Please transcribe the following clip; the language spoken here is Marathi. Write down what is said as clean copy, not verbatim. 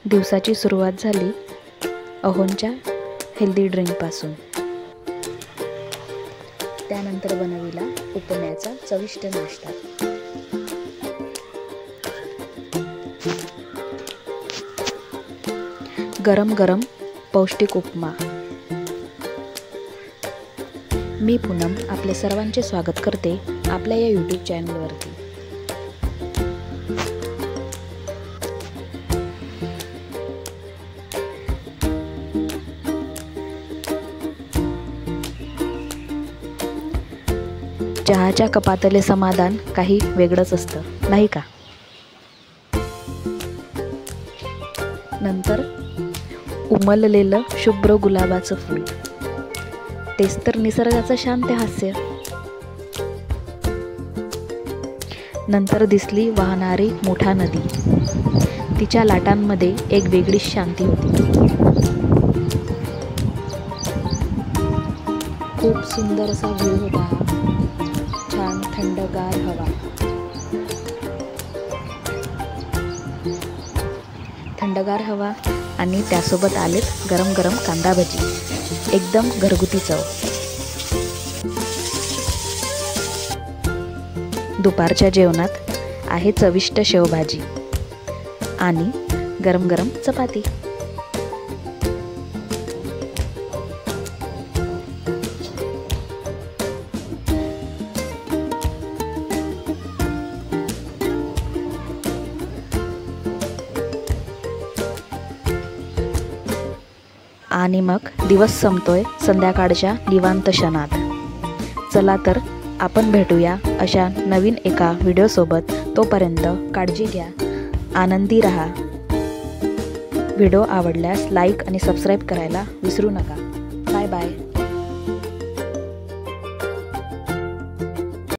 दिवसाची सुरुवात झाली अहोंच्या हेल्दी ड्रिंकपासून। त्यानंतर बनविला उपम्याचा चविष्ट नाश्ता। गरम गरम पौष्टिक उपमा। मी पूनम आपले सर्वांचे स्वागत करते आपल्या या यूट्यूब चॅनलवरती। चहाच्या कपातले समाधान काही वेगळंच असतं, नाही का? नंतर उमललेलं शुभ्र गुलाबाचं फूल, तेच तर निसर्गाचं शांत हास्य। नंतर दिसली वाहणारी मोठा नदी, तिच्या लाटांमध्ये एक वेगळीच शांती होती। खूप सुंदर असा व्ह्यू होता हा। छान थंडगार हवा, थंडगार हवा आणि त्यासोबत आलेत गरम गरम कांदा भजी, एकदम घरगुती चव। दुपारच्या जेवणात आहे चविष्ट शेवभाजी आणि गरम गरम चपाती। आणि मग दिवस संपतोय संध्याकाळच्या निवांत क्षणात। चला तर आपण भेटूया अशा नवीन एका व्हिडिओसोबत। तोपर्यंत काळजी घ्या, आनंदी रहा। व्हिडिओ आवडल्यास लाईक आणि सबस्क्राईब करायला विसरू नका। Bye bye.